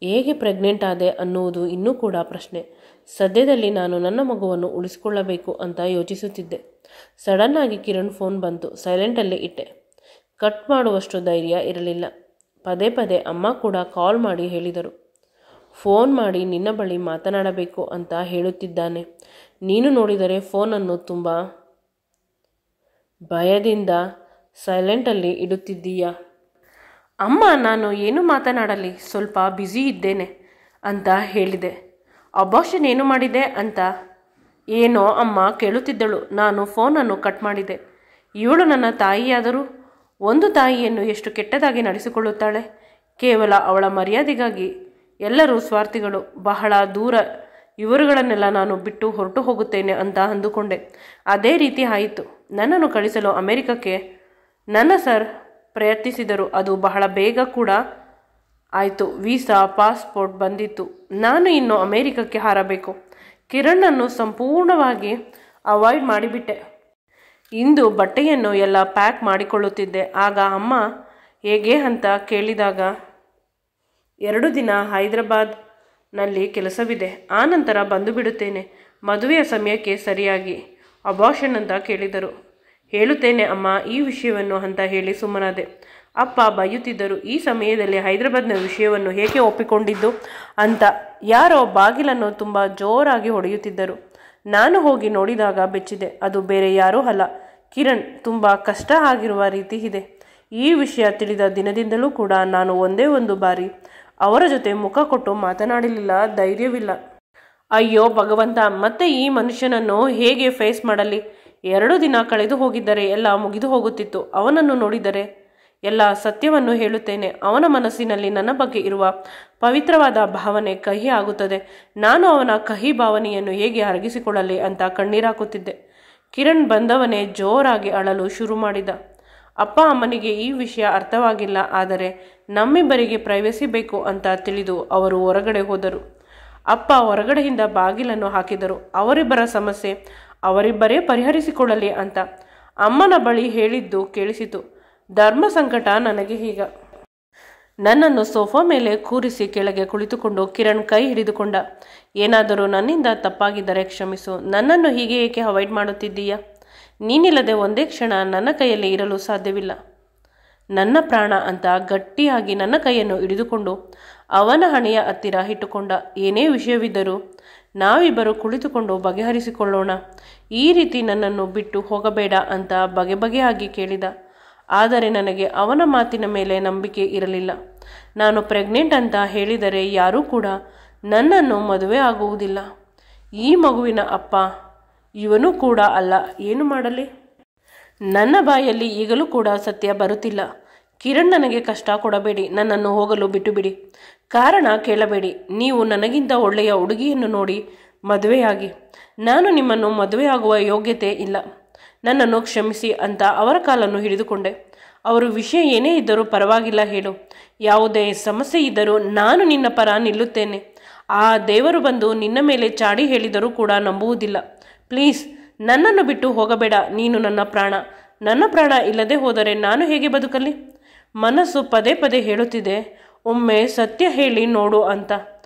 ಹೇಗೆ ಪ್ರೆಗ್ನೆಂಟ್ ಆದೆ ಅನ್ನುವುದು ಇನ್ನೂ ಕೂಡ ಪ್ರಶ್ನೆ. ಸದ್ಯದಲ್ಲಿ ನಾನು ನನ್ನ ಮಗುವನ್ನು ಉಳಿಸಿಕೊಳ್ಳಬೇಕು ಅಂತ ಯೋಚಿಸುತ್ತಿದ್ದೆ. ಸಡನ್ನಾಗಿ ಕಿರಣ್ ಫೋನ್ ಬಂತು. ಸೈಲೆಂಟಲ್ಲಿ ಇಟ್ಟೆ. ಕಟ್ ಮಾಡುವಷ್ಟು ಧೈರ್ಯ ಇರಲಿಲ್ಲ. ಪದೇ ಪದೇ ಅಮ್ಮ ಕೂಡ ಕಾಲ್ ಮಾಡಿ ಹೇಳಿದರು. ಫೋನ್ ಮಾಡಿ ನಿನ್ನ ಬಳಿ ಮಾತನಾಡಬೇಕು ಅಂತ ಹೇಳುತ್ತಿದ್ದಾನೆ. ನೀನು ನೋಡಿದರೆ ಫೋನನ್ನು ತುಂಬ ಭಯದಿಂದ ಸೈಲೆಂಟಲ್ಲಿ ಇಡುತ್ತಿದ್ದೀಯಾ? ಅಮ್ಮ, ನಾನು ಏನು ಮಾತನಾಡಲಿ, ಸ್ವಲ್ಪ ಬ್ಯುಸಿ ಇದ್ದೇನೆ ಅಂತ ಹೇಳಿದೆ. ಅಬಾರ್ಷನ್ ಏನು ಮಾಡಿದೆ ಅಂತ ಏನೋ ಅಮ್ಮ ಕೇಳುತ್ತಿದ್ದಳು. ನಾನು ಫೋನನ್ನು ಕಟ್ ಮಾಡಿದೆ. ಇವಳು ನನ್ನ ತಾಯಿಯಾದರೂ ಒಂದು ತಾಯಿಯನ್ನು ಎಷ್ಟು ಕೆಟ್ಟದಾಗಿ ನಡೆಸಿಕೊಳ್ಳುತ್ತಾಳೆ. ಕೇವಲ ಅವಳ ಮರ್ಯಾದೆಗಾಗಿ ಎಲ್ಲರೂ ಸ್ವಾರ್ಥಿಗಳು. ಬಹಳ ದೂರ ಇವರುಗಳನ್ನೆಲ್ಲ ನಾನು ಬಿಟ್ಟು ಹೊರಟು ಹೋಗುತ್ತೇನೆ ಅಂತ ಅಂದುಕೊಂಡೆ. ಅದೇ ರೀತಿ ಆಯಿತು. ನನ್ನನ್ನು ಕಳಿಸಲು ಅಮೆರಿಕಕ್ಕೆ ನನ್ನ ಸರ್ ಪ್ರಯತ್ನಿಸಿದರು. ಅದು ಬಹಳ ಬೇಗ ಕೂಡ ಆಯಿತು. ವೀಸಾ, ಪಾಸ್ಪೋರ್ಟ್ ಬಂದಿತ್ತು. ನಾನು ಇನ್ನು ಅಮೆರಿಕಕ್ಕೆ ಹಾರಬೇಕು. ಕಿರಣನ್ನು ಸಂಪೂರ್ಣವಾಗಿ ಅವಾಯ್ಡ್ ಮಾಡಿಬಿಟ್ಟೆ. ಇಂದು ಬಟ್ಟೆಯನ್ನು ಎಲ್ಲ ಪ್ಯಾಕ್ ಮಾಡಿಕೊಳ್ಳುತ್ತಿದ್ದೆ. ಆಗ ಅಮ್ಮ ಹೇಗೆ ಅಂತ ಕೇಳಿದಾಗ 2 ದಿನ ಹೈದರಾಬಾದ್ನಲ್ಲಿ ಕೆಲಸವಿದೆ, ಆ ನಂತರ ಬಂದು ಬಿಡುತ್ತೇನೆ. ಮದುವೆಯ ಸಮಯಕ್ಕೆ ಸರಿಯಾಗಿ ಅಬಾರ್ಷನ್ ಅಂತ ಕೇಳಿದರು. ಹೇಳುತ್ತೇನೆ ಅಮ್ಮ ಈ ವಿಷಯವನ್ನು ಅಂತ ಹೇಳಿ ಸುಮ್ಮನಾದೆ. ಅಪ್ಪ ಬೈಯುತ್ತಿದ್ದರು. ಈ ಸಮಯದಲ್ಲಿ ಹೈದರಾಬಾದ್ನ ವಿಷಯವನ್ನು ಹೇಗೆ ಒಪ್ಪಿಕೊಂಡಿದ್ದು ಅಂತ. ಯಾರೋ ಬಾಗಿಲನ್ನು ತುಂಬ ಜೋರಾಗಿ ಹೊಡೆಯುತ್ತಿದ್ದರು. ನಾನು ಹೋಗಿ ನೋಡಿದಾಗ ಬೆಚ್ಚಿದೆ. ಅದು ಬೇರೆ ಯಾರೂ ಅಲ್ಲ, ಕಿರಣ್. ತುಂಬ ಕಷ್ಟ ಆಗಿರುವ ರೀತಿ ಇದೆ. ಈ ವಿಷಯ ತಿಳಿದ ದಿನದಿಂದಲೂ ಕೂಡ ನಾನು ಒಂದೇ ಒಂದು ಬಾರಿ ಅವರ ಜೊತೆ ಮುಖ ಕೊಟ್ಟು ಮಾತನಾಡಲಿಲ್ಲ. ಧೈರ್ಯವಿಲ್ಲ. ಅಯ್ಯೋ ಭಗವಂತ, ಮತ್ತೆ ಈ ಮನುಷ್ಯನನ್ನು ಹೇಗೆ ಫೇಸ್ ಮಾಡಲಿ? 2 ದಿನ ಕಳೆದು ಹೋಗಿದ್ದರೆ ಎಲ್ಲ ಮುಗಿದು ಹೋಗುತ್ತಿತ್ತು. ಅವನನ್ನು ನೋಡಿದರೆ ಎಲ್ಲ ಸತ್ಯವನ್ನು ಹೇಳುತ್ತೇನೆ. ಅವನ ಮನಸ್ಸಿನಲ್ಲಿ ನನ್ನ ಬಗ್ಗೆ ಇರುವ ಪವಿತ್ರವಾದ ಭಾವನೆ ಕಹಿ ಆಗುತ್ತದೆ. ನಾನು ಅವನ ಕಹಿ ಭಾವನೆಯನ್ನು ಹೇಗೆ ಅರಗಿಸಿಕೊಳ್ಳಲಿ ಅಂತ ಕಣ್ಣೀರಾಕುತ್ತಿದ್ದೆ. ಕಿರಣ್ ಬಂದವನೇ ಜೋರಾಗಿ ಅಳಲು ಶುರು ಮಾಡಿದ. ಅಪ್ಪ ಅಮ್ಮನಿಗೆ ಈ ವಿಷಯ ಅರ್ಥವಾಗಿಲ್ಲ. ಆದರೆ ನಮ್ಮಿಬ್ಬರಿಗೆ ಪ್ರೈವಸಿ ಬೇಕು ಅಂತ ತಿಳಿದು ಅವರು ಹೊರಗಡೆ ಹೋದರು. ಅಪ್ಪ ಹೊರಗಡೆಯಿಂದ ಬಾಗಿಲನ್ನು ಹಾಕಿದರು. ಅವರಿಬ್ಬರ ಸಮಸ್ಯೆ ಅವರಿಬ್ಬರೇ ಪರಿಹರಿಸಿಕೊಳ್ಳಲಿ ಅಂತ ಅಮ್ಮನ ಬಳಿ ಹೇಳಿದ್ದು ಕೇಳಿಸಿತು. ಧರ್ಮ ಸಂಕಟ ನನಗೆ ಈಗ. ನನ್ನನ್ನು ಸೋಫಾ ಮೇಲೆ ಕೂರಿಸಿ ಕೆಳಗೆ ಕುಳಿತುಕೊಂಡು ಕಿರಣ್ ಕೈ ಹಿಡಿದುಕೊಂಡ. ಏನಾದರೂ ನನ್ನಿಂದ ತಪ್ಪಾಗಿದ್ದರೆ ಕ್ಷಮಿಸು. ನನ್ನನ್ನು ಹೀಗೆ ಏಕೆ ಅವಾಯ್ಡ್ ಮಾಡುತ್ತಿದ್ದೀಯಾ? ನೀನಿಲ್ಲದೆ ಒಂದೇ ಕ್ಷಣ ನನ್ನ ಕೈಯಲ್ಲಿ ಇರಲು ಸಾಧ್ಯವಿಲ್ಲ. ನನ್ನ ಪ್ರಾಣ ಅಂತ ಗಟ್ಟಿಯಾಗಿ ನನ್ನ ಕೈಯನ್ನು ಹಿಡಿದುಕೊಂಡು ಅವನ ಹಣೆಯ ಹತ್ತಿರ ಇಟ್ಟುಕೊಂಡ. ಏನೇ ವಿಷಯವಿದ್ದರೂ ನಾವಿಬ್ಬರು ಕುಳಿತುಕೊಂಡು ಬಗೆಹರಿಸಿಕೊಳ್ಳೋಣ. ಈ ರೀತಿ ನನ್ನನ್ನು ಬಿಟ್ಟು ಹೋಗಬೇಡ ಅಂತ ಬಗೆಬಗೆಯಾಗಿ ಕೇಳಿದ. ಆದರೆ ನನಗೆ ಅವನ ಮಾತಿನ ಮೇಲೆ ನಂಬಿಕೆ ಇರಲಿಲ್ಲ. ನಾನು ಪ್ರೆಗ್ನೆಂಟ್ ಅಂತ ಹೇಳಿದರೆ ಯಾರೂ ಕೂಡ ನನ್ನನ್ನು ಮದುವೆ ಆಗುವುದಿಲ್ಲ. ಈ ಮಗುವಿನ ಅಪ್ಪ ಇವನು ಕೂಡ ಅಲ್ಲ. ಏನು ಮಾಡಲಿ? ನನ್ನ ಬಾಯಲ್ಲಿ ಈಗಲೂ ಕೂಡ ಸತ್ಯ ಬರುತ್ತಿಲ್ಲ. ಕಿರಣ್, ನನಗೆ ಕಷ್ಟ ಕೊಡಬೇಡಿ. ನನ್ನನ್ನು ಹೋಗಲು ಬಿಟ್ಟು ಬಿಡಿ. ಕಾರಣ ಕೇಳಬೇಡಿ. ನೀವು ನನಗಿಂತ ಒಳ್ಳೆಯ ಹುಡುಗಿಯನ್ನು ನೋಡಿ ಮದುವೆಯಾಗಿ. ನಾನು ನಿಮ್ಮನ್ನು ಮದುವೆಯಾಗುವ ಯೋಗ್ಯತೆ ಇಲ್ಲ. ನನ್ನನ್ನು ಕ್ಷಮಿಸಿ ಅಂತ ಅವರ ಕಾಲನ್ನು ಹಿಡಿದುಕೊಂಡೆ. ಅವರು ವಿಷಯ ಏನೇ ಇದ್ದರೂ ಪರವಾಗಿಲ್ಲ ಹೇಳು. ಯಾವುದೇ ಸಮಸ್ಯೆ ಇದ್ದರೂ ನಾನು ನಿನ್ನ ಪರ ನಿಲ್ಲುತ್ತೇನೆ. ಆ ದೇವರು ಬಂದು ನಿನ್ನ ಮೇಲೆ ಚಾಡಿ ಹೇಳಿದರೂ ಕೂಡ ನಂಬುವುದಿಲ್ಲ. ಪ್ಲೀಸ್ ನನ್ನನ್ನು ಬಿಟ್ಟು ಹೋಗಬೇಡ. ನೀನು ನನ್ನ ಪ್ರಾಣ. ನನ್ನ ಪ್ರಾಣ ಇಲ್ಲದೆ ಹೋದರೆ ನಾನು ಹೇಗೆ ಬದುಕಲಿ? ಮನಸ್ಸು ಪದೇ ಪದೇ ಹೇಳುತ್ತಿದೆ, ಒಮ್ಮೆ ಸತ್ಯ ಹೇಳಿ ನೋಡು ಅಂತ.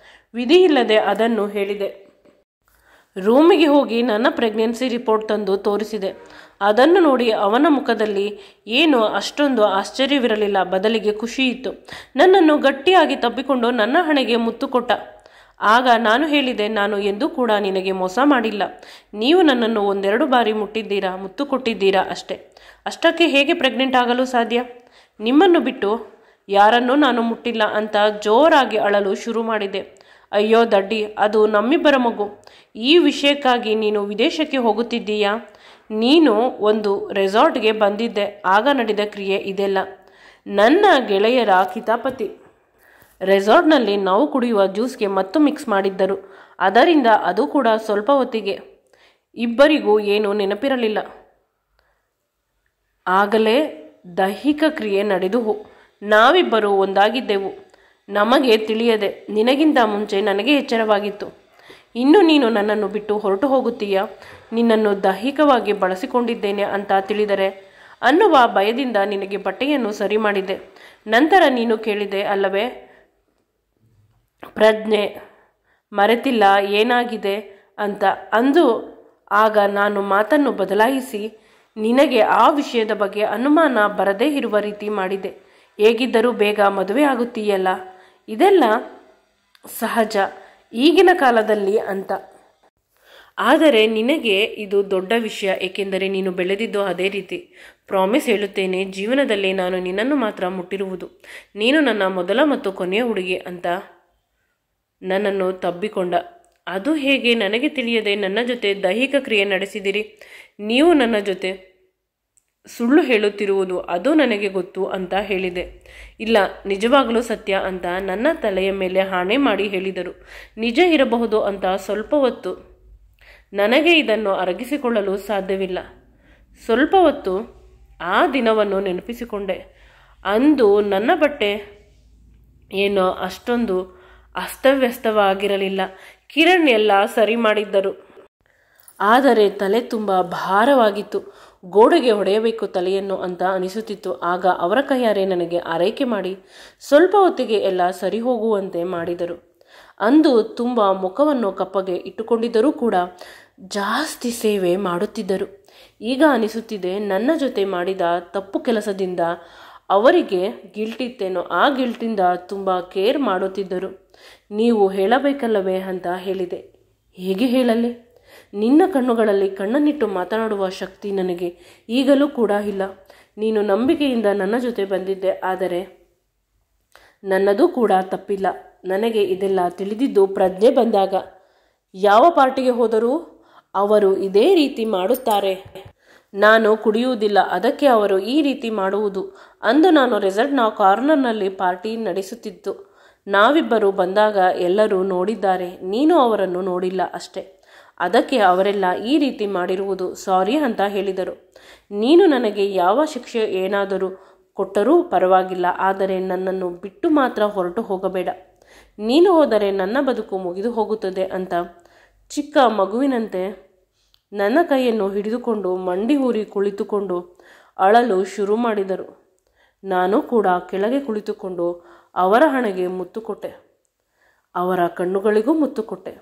ವಿಧಿಯಿಲ್ಲದೆ ಅದನ್ನು ಹೇಳಿದೆ. ರೂಮಿಗೆ ಹೋಗಿ ನನ್ನ ಪ್ರೆಗ್ನೆನ್ಸಿ ರಿಪೋರ್ಟ್ ತಂದು ತೋರಿಸಿದೆ. ಅದನ್ನು ನೋಡಿ ಅವನ ಮುಖದಲ್ಲಿ ಏನೋ ಅಷ್ಟೊಂದು ಆಶ್ಚರ್ಯವಿರಲಿಲ್ಲ, ಬದಲಿಗೆ ಖುಷಿಯಿತ್ತು. ನನ್ನನ್ನು ಗಟ್ಟಿಯಾಗಿ ತಬ್ಬಿಕೊಂಡು ನನ್ನ ಹಣೆಗೆ ಮುತ್ತು ಕೊಟ್ಟ. ಆಗ ನಾನು ಹೇಳಿದೆ, ನಾನು ಎಂದೂ ಕೂಡ ನಿನಗೆ ಮೋಸ ಮಾಡಿಲ್ಲ. ನೀವು ನನ್ನನ್ನು ಒಂದೆರಡು ಬಾರಿ ಮುಟ್ಟಿದ್ದೀರಾ, ಮುತ್ತು ಕೊಟ್ಟಿದ್ದೀರಾ ಅಷ್ಟೇ. ಅಷ್ಟಕ್ಕೆ ಹೇಗೆ ಪ್ರೆಗ್ನೆಂಟ್ ಆಗಲು ಸಾಧ್ಯ? ನಿಮ್ಮನ್ನು ಬಿಟ್ಟು ಯಾರನ್ನೂ ನಾನು ಮುಟ್ಟಿಲ್ಲ ಅಂತ ಜೋರಾಗಿ ಅಳಲು ಶುರು ಮಾಡಿದೆ. ಅಯ್ಯೋ ದಡ್ಡಿ, ಅದು ನಮ್ಮಿಬ್ಬರ ಮಗು. ಈ ವಿಷಯಕ್ಕಾಗಿ ನೀನು ವಿದೇಶಕ್ಕೆ ಹೋಗುತ್ತಿದ್ದೀಯಾ? ನೀನು ಒಂದು ರೆಸಾರ್ಟ್ಗೆ ಬಂದಿದ್ದೆ, ಆಗ ನಡೆದ ಕ್ರಿಯೆ ಇದೆಲ್ಲ. ನನ್ನ ಗೆಳೆಯರ ಕಿತಾಪತಿ. ರೆಸಾರ್ಟ್ನಲ್ಲಿ ನಾವು ಕುಡಿಯುವ ಜ್ಯೂಸ್ಗೆ ಮತ್ತು ಮಿಕ್ಸ್ ಮಾಡಿದ್ದರು. ಅದರಿಂದ ಅದು ಕೂಡ ಸ್ವಲ್ಪ ಹೊತ್ತಿಗೆ. ಇಬ್ಬರಿಗೂ ಏನೂ ನೆನಪಿರಲಿಲ್ಲ. ಆಗಲೇ ದೈಹಿಕ ಕ್ರಿಯೆ ನಡೆದು ನಾವಿಬ್ಬರು ಒಂದಾಗಿದ್ದೆವು. ನಮಗೆ ತಿಳಿಯದೆ, ನಿನಗಿಂತ ಮುಂಚೆ ನನಗೆ ಎಚ್ಚರವಾಗಿತ್ತು. ಇನ್ನು ನೀನು ನನ್ನನ್ನು ಬಿಟ್ಟು ಹೊರಟು ಹೋಗುತ್ತೀಯಾ? ನಿನ್ನನ್ನು ದೈಹಿಕವಾಗಿ ಬಳಸಿಕೊಂಡಿದ್ದೇನೆ ಅಂತ ತಿಳಿದರೆ ಅನ್ನುವ ಭಯದಿಂದ ನಿನಗೆ ಬಟ್ಟೆಯನ್ನು ಸರಿ ಮಾಡಿದೆ. ನಂತರ ನೀನು ಕೇಳಿದೆ ಅಲ್ಲವೇ, ಪ್ರಜ್ಞೆ ಮರೆತಿಲ್ಲ ಏನಾಗಿದೆ ಅಂತ ಅಂದು. ಆಗ ನಾನು ಮಾತನ್ನು ಬದಲಾಯಿಸಿ ನಿನಗೆ ಆ ವಿಷಯದ ಬಗ್ಗೆ ಅನುಮಾನ ಬರದೇ ಇರುವ ರೀತಿ ಮಾಡಿದೆ. ಹೇಗಿದ್ದರೂ ಬೇಗ ಮದುವೆ ಆಗುತ್ತೀಯಲ್ಲ, ಇದೆಲ್ಲ ಸಹಜ ಈಗಿನ ಕಾಲದಲ್ಲಿ ಅಂತ. ಆದರೆ ನಿನಗೆ ಇದು ದೊಡ್ಡ ವಿಷಯ, ಏಕೆಂದರೆ ನೀನು ಬೆಳೆದಿದ್ದು ಅದೇ ರೀತಿ. ಪ್ರಾಮಿಸ್ ಹೇಳುತ್ತೇನೆ, ಜೀವನದಲ್ಲಿ ನಾನು ನಿನ್ನನ್ನು ಮಾತ್ರ ಮುಟ್ಟಿರುವುದು. ನೀನು ನನ್ನ ಮೊದಲ ಮತ್ತು ಕೊನೆಯ ಹುಡುಗಿ ಅಂತ ನನ್ನನ್ನು ತಬ್ಬಿಕೊಂಡ. ಅದು ಹೇಗೆ ನನಗೆ ತಿಳಿಯದೆ ನನ್ನ ಜೊತೆ ದೈಹಿಕ ಕ್ರಿಯೆ ನಡೆಸಿದಿರಿ? ನೀವು ನನ್ನ ಜೊತೆ ಸುಳ್ಳು ಹೇಳುತ್ತಿರುವುದು ಅದು ನನಗೆ ಗೊತ್ತು ಅಂತ ಹೇಳಿದೆ. ಇಲ್ಲ, ನಿಜವಾಗಲೂ ಸತ್ಯ ಅಂತ ನನ್ನ ತಲೆಯ ಮೇಲೆ ಆಣೆ ಮಾಡಿ ಹೇಳಿದರು. ನಿಜ ಇರಬಹುದು ಅಂತ ಸ್ವಲ್ಪ ಹೊತ್ತು ನನಗೆ ಇದನ್ನು ಅರಗಿಸಿಕೊಳ್ಳಲು ಸಾಧ್ಯವಿಲ್ಲ. ಸ್ವಲ್ಪ ಹೊತ್ತು ಆ ದಿನವನ್ನು ನೆನಪಿಸಿಕೊಂಡೆ. ಅಂದು ನನ್ನ ಬಟ್ಟೆ ಏನೋ ಅಷ್ಟೊಂದು ಅಸ್ತವ್ಯಸ್ತವಾಗಿರಲಿಲ್ಲ. ಕಿರಣ್ ಎಲ್ಲ ಸರಿ ಮಾಡಿದ್ದರು. ಆದರೆ ತಲೆ ತುಂಬ ಭಾರವಾಗಿತ್ತು. ಗೋಡೆಗೆ ಹೊಡೆಯಬೇಕು ತಲೆಯನ್ನು ಅಂತ ಅನಿಸುತ್ತಿತ್ತು. ಆಗ ಅವರ ಕೈಯಾರೆ ನನಗೆ ಆರೈಕೆ ಮಾಡಿ ಸ್ವಲ್ಪ ಹೊತ್ತಿಗೆ ಎಲ್ಲ ಸರಿ ಹೋಗುವಂತೆ ಮಾಡಿದರು. ಅಂದು ತುಂಬ ಮುಖವನ್ನು ಕಪ್ಪಗೆ ಇಟ್ಟುಕೊಂಡಿದ್ದರೂ ಕೂಡ ಜಾಸ್ತಿ ಸೇವೆ ಮಾಡುತ್ತಿದ್ದರು. ಈಗ ಅನಿಸುತ್ತಿದೆ, ನನ್ನ ಜೊತೆ ಮಾಡಿದ ತಪ್ಪು ಕೆಲಸದಿಂದ ಅವರಿಗೆ ಗಿಲ್ಟಿತ್ತೇನೋ. ಆ ಗಿಲ್ಟಿಂದ ತುಂಬ ಕೇರ್ ಮಾಡುತ್ತಿದ್ದರು. ನೀವು ಹೇಳಬೇಕಲ್ಲವೇ ಅಂತ ಹೇಳಿದೆ. ಹೇಗೆ ಹೇಳಲಿ? ನಿನ್ನ ಕಣ್ಣುಗಳಲ್ಲಿ ಕಣ್ಣನ್ನಿಟ್ಟು ಮಾತನಾಡುವ ಶಕ್ತಿ ನನಗೆ ಈಗಲೂ ಕೂಡ ಇಲ್ಲ. ನೀನು ನಂಬಿಕೆಯಿಂದ ನನ್ನ ಜೊತೆ ಬಂದಿದ್ದೆ, ಆದರೆ ನನ್ನದೂ ಕೂಡ ತಪ್ಪಿಲ್ಲ. ನನಗೆ ಇದೆಲ್ಲ ತಿಳಿದಿದ್ದು ಪ್ರಜ್ಞೆ ಬಂದಾಗ. ಯಾವ ಪಾರ್ಟಿಗೆ ಹೋದರೂ ಅವರು ಇದೇ ರೀತಿ ಮಾಡುತ್ತಾರೆ. ನಾನು ಕುಡಿಯುವುದಿಲ್ಲ, ಅದಕ್ಕೆ ಅವರು ಈ ರೀತಿ ಮಾಡುವುದು. ಅಂದು ನಾನು ರೆಸಾರ್ಟ್ನ ಕಾರ್ನರ್ನಲ್ಲಿ ಪಾರ್ಟಿ ನಡೆಸುತ್ತಿದ್ದು. ನಾವಿಬ್ಬರು ಬಂದಾಗ ಎಲ್ಲರೂ ನೋಡಿದ್ದಾರೆ, ನೀನು ಅವರನ್ನು ನೋಡಿಲ್ಲ ಅಷ್ಟೆ. ಅದಕ್ಕೆ ಅವರೆಲ್ಲ ಈ ರೀತಿ ಮಾಡಿರುವುದು. ಸಾರಿ ಅಂತ ಹೇಳಿದರು. ನೀನು ನನಗೆ ಯಾವ ಶಿಕ್ಷೆ ಏನಾದರೂ ಕೊಟ್ಟರೂ ಪರವಾಗಿಲ್ಲ, ಆದರೆ ನನ್ನನ್ನು ಬಿಟ್ಟು ಮಾತ್ರ ಹೊರಟು ಹೋಗಬೇಡ. ನೀನು ಹೋದರೆ ನನ್ನ ಬದುಕು ಮುಗಿದು ಹೋಗುತ್ತದೆ ಅಂತ ಚಿಕ್ಕ ಮಗುವಿನಂತೆ ನನ್ನ ಕೈಯನ್ನು ಹಿಡಿದುಕೊಂಡು ಮಂಡಿ ಊರಿ ಕುಳಿತುಕೊಂಡು ಅಳಲು ಶುರು ಮಾಡಿದರು. ನಾನು ಕೂಡ ಕೆಳಗೆ ಕುಳಿತುಕೊಂಡು ಅವರ ಹಣೆಗೆ ಮುತ್ತು ಕೊಟ್ಟೆ. ಅವರ ಕಣ್ಣುಗಳಿಗೂ ಮುತ್ತು ಕೊಟ್ಟೆ.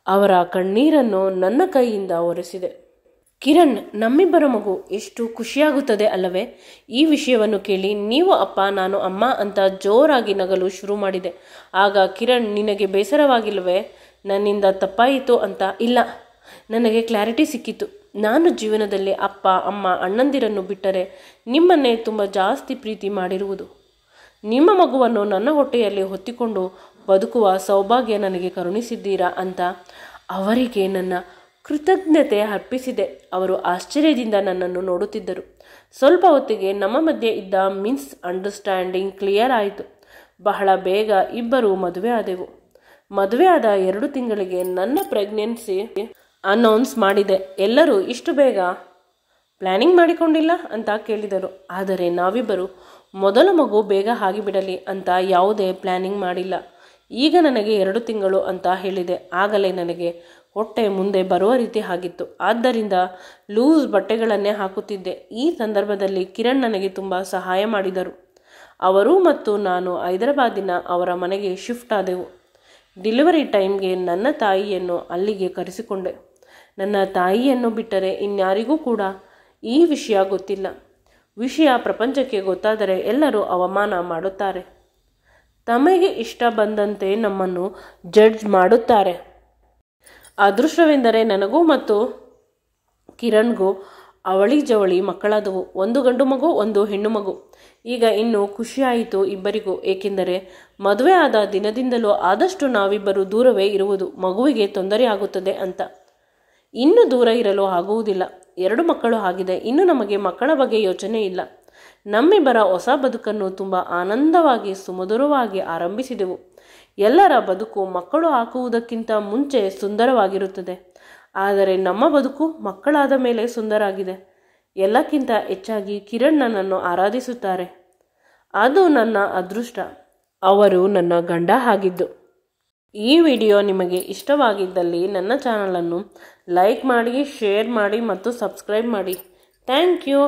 ಅವರ ಕಣ್ಣೀರನ್ನು ನನ್ನ ಕೈಯಿಂದ ಒರೆಸಿದೆ. ಕಿರಣ್, ನಮ್ಮಿಬ್ಬರ ಮಗು ಎಷ್ಟು ಖುಷಿಯಾಗುತ್ತದೆ ಅಲ್ಲವೇ? ಈ ವಿಷಯವನ್ನು ಕೇಳಿ ನೀವು ಅಪ್ಪ, ನಾನು ಅಮ್ಮ ಅಂತ ಜೋರಾಗಿ ನಗಲು ಶುರು ಮಾಡಿದೆ. ಆಗ ಕಿರಣ್, ನಿನಗೆ ಬೇಸರವಾಗಿಲ್ವೇ ನನ್ನಿಂದ ತಪ್ಪಾಯಿತು ಅಂತ? ಇಲ್ಲ, ನನಗೆ ಕ್ಲಾರಿಟಿ ಸಿಕ್ಕಿತು. ನಾನು ಜೀವನದಲ್ಲಿ ಅಪ್ಪ, ಅಮ್ಮ, ಅಣ್ಣಂದಿರನ್ನು ಬಿಟ್ಟರೆ ನಿಮ್ಮನ್ನೇ ತುಂಬ ಜಾಸ್ತಿ ಪ್ರೀತಿ ಮಾಡಿರುವುದು. ನಿಮ್ಮ ಮಗುವನ್ನು ನನ್ನ ಹೊಟ್ಟೆಯಲ್ಲಿ ಹೊತ್ತಿಕೊಂಡು ಬದುಕುವ ಸೌಭಾಗ್ಯ ನನಗೆ ಕರುಣಿಸಿದ್ದೀರಾ ಅಂತ ಅವರಿಗೆ ನನ್ನ ಕೃತಜ್ಞತೆ ಅರ್ಪಿಸಿದೆ. ಅವರು ಆಶ್ಚರ್ಯದಿಂದ ನನ್ನನ್ನು ನೋಡುತ್ತಿದ್ದರು. ಸ್ವಲ್ಪ ಹೊತ್ತಿಗೆ ನಮ್ಮ ಮಧ್ಯೆ ಇದ್ದ ಮಿಸ್ಅಂಡರ್ಸ್ಟ್ಯಾಂಡಿಂಗ್ ಕ್ಲಿಯರ್ ಆಯಿತು. ಬಹಳ ಬೇಗ ಇಬ್ಬರು ಮದುವೆ ಆದೆವು. ಮದುವೆ ಆದ 2 ತಿಂಗಳಿಗೆ ನನ್ನ ಪ್ರೆಗ್ನೆನ್ಸಿ ಅನೌನ್ಸ್ ಮಾಡಿದೆ. ಎಲ್ಲರೂ ಇಷ್ಟು ಬೇಗ ಪ್ಲ್ಯಾನಿಂಗ್ ಮಾಡಿಕೊಂಡಿಲ್ಲ ಅಂತ ಕೇಳಿದರು. ಆದರೆ ನಾವಿಬ್ಬರು ಮೊದಲ ಮಗು ಬೇಗ ಆಗಿಬಿಡಲಿ ಅಂತ ಯಾವುದೇ ಪ್ಲ್ಯಾನಿಂಗ್ ಮಾಡಿಲ್ಲ. ಈಗ ನನಗೆ 2 ತಿಂಗಳು ಅಂತ ಹೇಳಿದೆ. ಆಗಲೇ ನನಗೆ ಹೊಟ್ಟೆ ಮುಂದೆ ಬರುವ ರೀತಿ ಆಗಿತ್ತು. ಆದ್ದರಿಂದ ಲೂಸ್ ಬಟ್ಟೆಗಳನ್ನೇ ಹಾಕುತ್ತಿದ್ದೆ. ಈ ಸಂದರ್ಭದಲ್ಲಿ ಕಿರಣ್ ನನಗೆ ತುಂಬ ಸಹಾಯ ಮಾಡಿದರು. ಅವರು ಮತ್ತು ನಾನು ಹೈದರಾಬಾದಿನ ಅವರ ಮನೆಗೆ ಶಿಫ್ಟ್ ಆದೆವು. ಡೆಲಿವರಿ ಟೈಮ್ಗೆ ನನ್ನ ತಾಯಿಯನ್ನು ಅಲ್ಲಿಗೆ ಕರೆಸಿಕೊಂಡೆ. ನನ್ನ ತಾಯಿಯನ್ನು ಬಿಟ್ಟರೆ ಇನ್ಯಾರಿಗೂ ಕೂಡ ಈ ವಿಷಯ ಗೊತ್ತಿಲ್ಲ. ವಿಷಯ ಪ್ರಪಂಚಕ್ಕೆ ಗೊತ್ತಾದರೆ ಎಲ್ಲರೂ ಅವಮಾನ ಮಾಡುತ್ತಾರೆ. ತಮಗೆ ಇಷ್ಟ ಬಂದಂತೆ ನಮ್ಮನ್ನು ಜಡ್ಜ್ ಮಾಡುತ್ತಾರೆ. ಅದೃಷ್ಟವೆಂದರೆ ನನಗೂ ಮತ್ತು ಕಿರಣ್ಗೂ ಅವಳಿ ಜವಳಿ ಮಕ್ಕಳಾದವು. 1 ಗಂಡು ಮಗು 1 ಹೆಣ್ಣು ಮಗು. ಈಗ ಇನ್ನೂ ಖುಷಿಯಾಯಿತು ಇಬ್ಬರಿಗೂ. ಏಕೆಂದರೆ ಮದುವೆ ಆದ ದಿನದಿಂದಲೂ ಆದಷ್ಟು ನಾವಿಬ್ಬರು ದೂರವೇ ಇರುವುದು, ಮಗುವಿಗೆ ತೊಂದರೆ ಆಗುತ್ತದೆ ಅಂತ. ಇನ್ನು ದೂರ ಇರಲು ಆಗುವುದಿಲ್ಲ. 2 ಮಕ್ಕಳು ಆಗಿದೆ. ಇನ್ನು ನಮಗೆ ಮಕ್ಕಳ ಬಗ್ಗೆ ಯೋಚನೆ ಇಲ್ಲ. ನಮ್ಮಿಬ್ಬರ ಹೊಸ ಬದುಕನ್ನು ತುಂಬ ಆನಂದವಾಗಿ ಸುಮಧುರವಾಗಿ ಆರಂಭಿಸಿದೆವು. ಎಲ್ಲರ ಬದುಕು ಮಕ್ಕಳು ಹಾಕುವುದಕ್ಕಿಂತ ಮುಂಚೆ ಸುಂದರವಾಗಿರುತ್ತದೆ. ಆದರೆ ನಮ್ಮ ಬದುಕು ಮಕ್ಕಳಾದ ಮೇಲೆ ಸುಂದರ ಆಗಿದೆ. ಎಲ್ಲಕ್ಕಿಂತ ಹೆಚ್ಚಾಗಿ ಕಿರಣ್ ನನ್ನನ್ನು ಆರಾಧಿಸುತ್ತಾರೆ. ಅದು ನನ್ನ ಅದೃಷ್ಟ. ಅವರು ನನ್ನ ಗಂಡ ಆಗಿದ್ದು. ಈ ವಿಡಿಯೋ ನಿಮಗೆ ಇಷ್ಟವಾಗಿದ್ದಲ್ಲಿ ನನ್ನ ಚಾನಲನ್ನು ಲೈಕ್ ಮಾಡಿ, ಶೇರ್ ಮಾಡಿ ಮತ್ತು ಸಬ್ಸ್ಕ್ರೈಬ್ ಮಾಡಿ. Thank you.